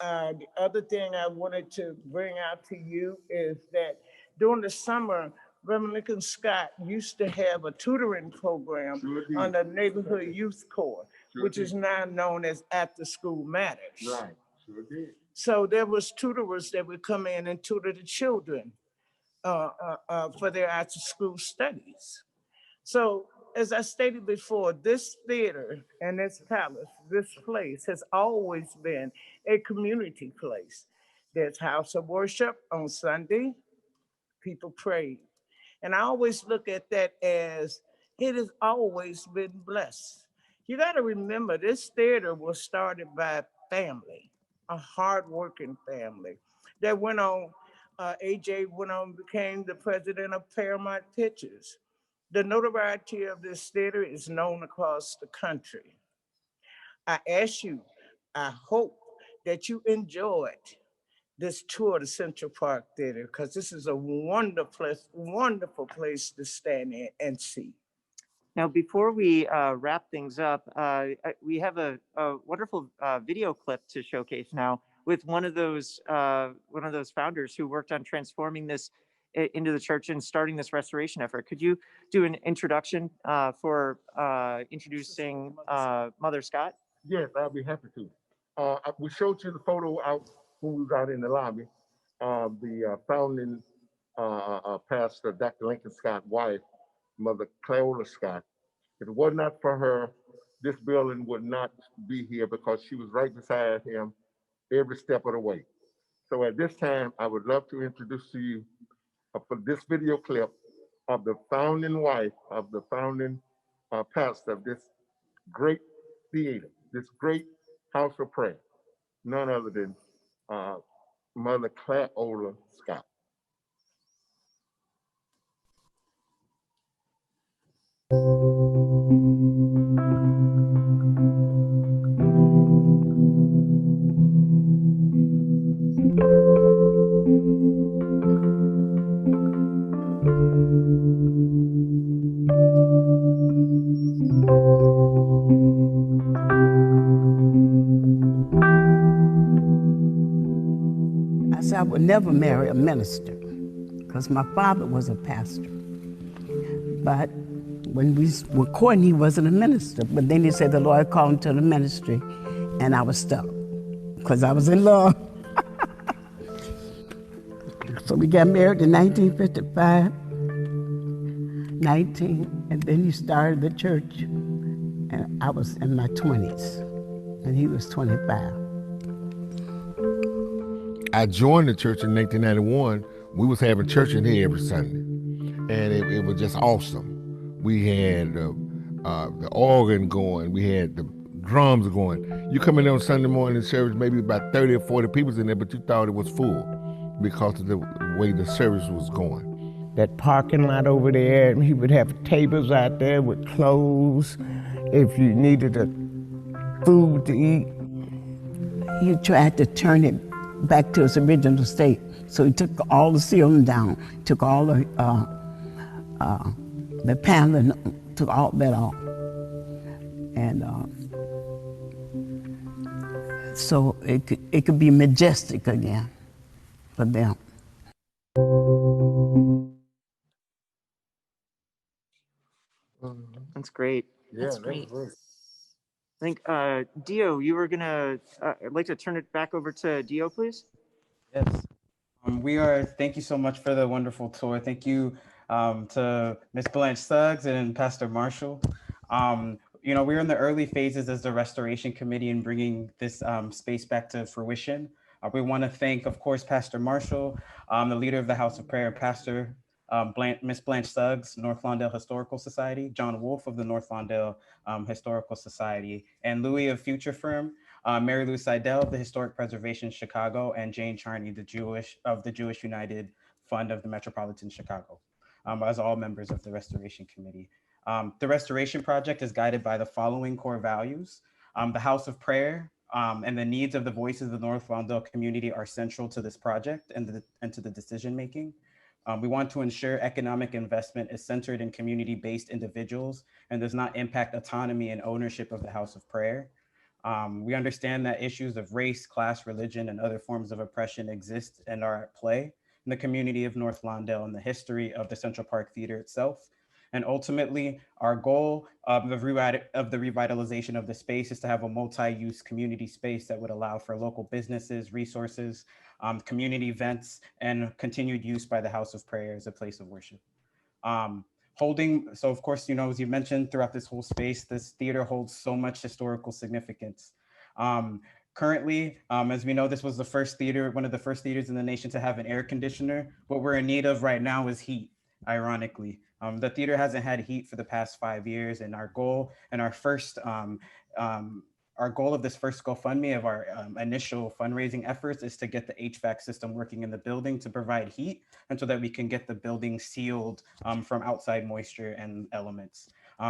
The other thing I wanted to bring out to you is that during the summer, Reverend Lincoln Scott used to have a tutoring program on the Neighborhood Youth Corps, which is now known as After School Matters. Right, sure did. So there was tutorers that would come in and tutor the children for their after school studies. So as I stated before, this theater and this palace, this place has always been a community place. There's house of worship on Sunday, people prayed. And I always look at that as it has always been blessed. You got to remember, this theater was started by a family, a hardworking family that went on. AJ went on, became the president of Paramount Pictures. The notoriety of this theater is known across the country. I ask you, I hope that you enjoyed this tour of the Central Park Theater, because this is a wonderful place to stand in and see. Now, before we wrap things up, we have a wonderful video clip to showcase now with one of those founders who worked on transforming this into the church and starting this restoration effort. Could you do an introduction for introducing Mother Scott? Yes, I'll be happy to. We showed you the photo out when we was out in the lobby of the founding pastor, Dr. Lincoln Scott's wife, Mother Cleola Scott. If it was not for her, this building would not be here because she was right beside him every step of the way. So at this time, I would love to introduce to you for this video clip of the founding wife of the founding pastor of this great theater, this great house of prayer, none other than Mother Cleola Scott. would never marry a minister because my father was a pastor. But when we were courting, he wasn't a minister. But then he said the Lord called him to the ministry, and I was stuck because I was in love. So we got married in 1955, and then he started the church, and I was in my 20s, and he was 25. I joined the church in 1991. We was having church in here every Sunday, and it was just awesome. We had the organ going, we had the drums going. You come in on Sunday morning service, maybe about 30 or 40 people in there, but you thought it was full because of the way the service was going. That parking lot over there, he would have tables out there with clothes. If you needed food to eat, He tried to turn it back to its original state. So he took all the ceiling down, took all the paneling, took all that off. And so it could be majestic again for them. That's great. Yeah, That's that was great. great. I think, Dio, you were gonna, I'd like to turn it back over to Dio, please. Yes. Thank you so much for the wonderful tour. Thank you to Miss Blanche Suggs and Pastor Marshall. We're in the early phases as the Restoration Committee in bringing this space back to fruition. We want to thank, of course, Pastor Marshall, the leader of the House of Prayer, Pastor Miss Blanche Suggs, North Lawndale Historical Society, John Wolfe of the North Lawndale Historical Society, and Louis of Future Firm, Mary Lou Seidel of the Historic Preservation Chicago, and Jane Charney of the Jewish United Fund of the Metropolitan Chicago, as all members of the Restoration Committee. The Restoration Project is guided by the following core values. The House of Prayer and the needs of the voices of the North Lawndale community are central to this project and to the decision making. We want to ensure economic investment is centered in community-based individuals and does not impact autonomy and ownership of the House of Prayer. We understand that issues of race, class, religion, and other forms of oppression exist and are at play in the community of North Lawndale and the history of the Central Park Theater itself. And ultimately, our goal of the revitalization of the space is to have a multi-use community space that would allow for local businesses, resources, community events, and continued use by the House of Prayer as a place of worship. So of course, as you mentioned throughout this whole space, this theater holds so much historical significance. Currently, as we know, this was one of the first theaters in the nation to have an air conditioner. What we're in need of right now is heat, ironically. The theater hasn't had heat for the past 5 years, and our goal and our goal of this first GoFundMe of our initial fundraising efforts is to get the HVAC system working in the building to provide heat and so that we can get the building sealed from outside moisture and elements.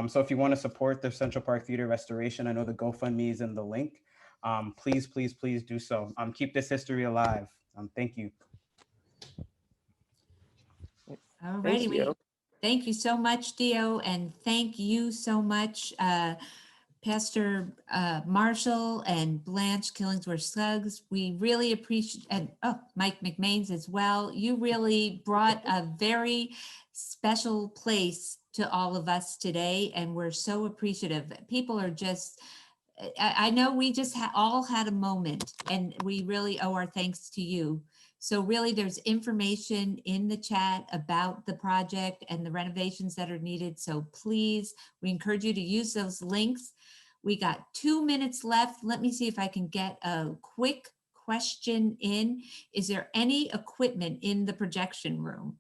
So if you want to support the Central Park Theater restoration, I know the GoFundMe is in the link. Please, please, please do so. Keep this history alive. Thank you. All Thanks, righty. Dio. Thank you so much, Dio, and thank you so much, Pastor Marshall and Blanche Killingsworth Suggs. We really appreciate, and Mike McMains as well. You really brought a very special place to all of us today, and we're so appreciative. People are just, I know we just all had a moment, and we really owe our thanks to you. So really, there's information in the chat about the project and the renovations that are needed. So please, we encourage you to use those links. We got 2 minutes left. Let me see if I can get a quick question in. Is there any equipment in the projection room?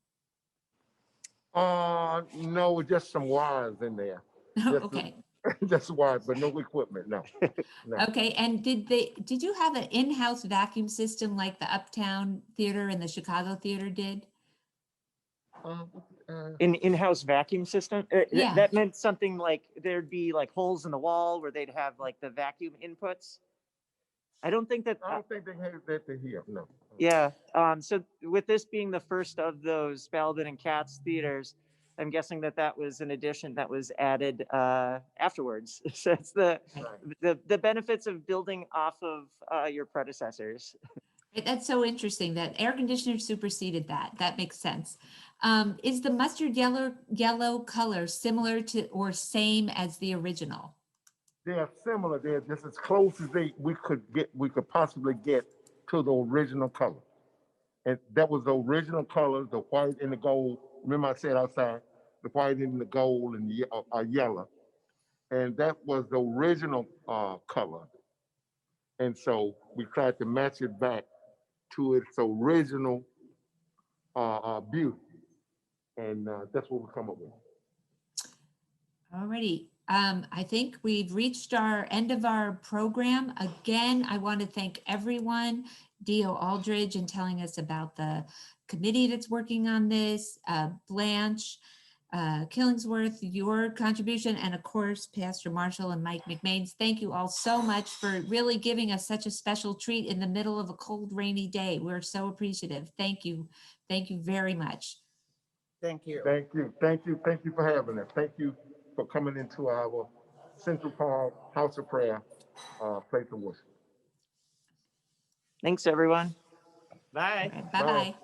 No, just some wires in there. Okay. Just wires, but no equipment, no. No. Okay, and did you have an in-house vacuum system like the Uptown Theater and the Chicago Theater did? In-house vacuum system? Yeah. That meant something like there'd be like holes in the wall where they'd have like the vacuum inputs. I don't think they have that here, no. Yeah. So with this being the first of those Balaban and Katz theaters, I'm guessing that was an addition that was added afterwards. So it's the benefits of building off of your predecessors. That's so interesting that air conditioner superseded that. That makes sense. Is the mustard yellow color similar to or same as the original? They are similar. They're just as close as we could possibly get to the original color. And that was the original color, the white and the gold. Remember I said outside, the white and the gold and the yellow. And that was the original color. And so we tried to match it back to its original beauty. And that's what we come up with. Alrighty. I think we've reached our end of our program. Again, I want to thank everyone, Dio Aldridge, and telling us about the committee that's working on this, Blanche Killingsworth, your contribution, and of course, Pastor Marshall and Mike McMains. Thank you all so much for really giving us such a special treat in the middle of a cold, rainy day. We're so appreciative. Thank you. Thank you very much. Thank you. Thank you. Thank you. Thank you for having us. Thank you for coming into our Central Park House of Prayer, place of worship. Thanks, everyone. Bye. Bye-bye.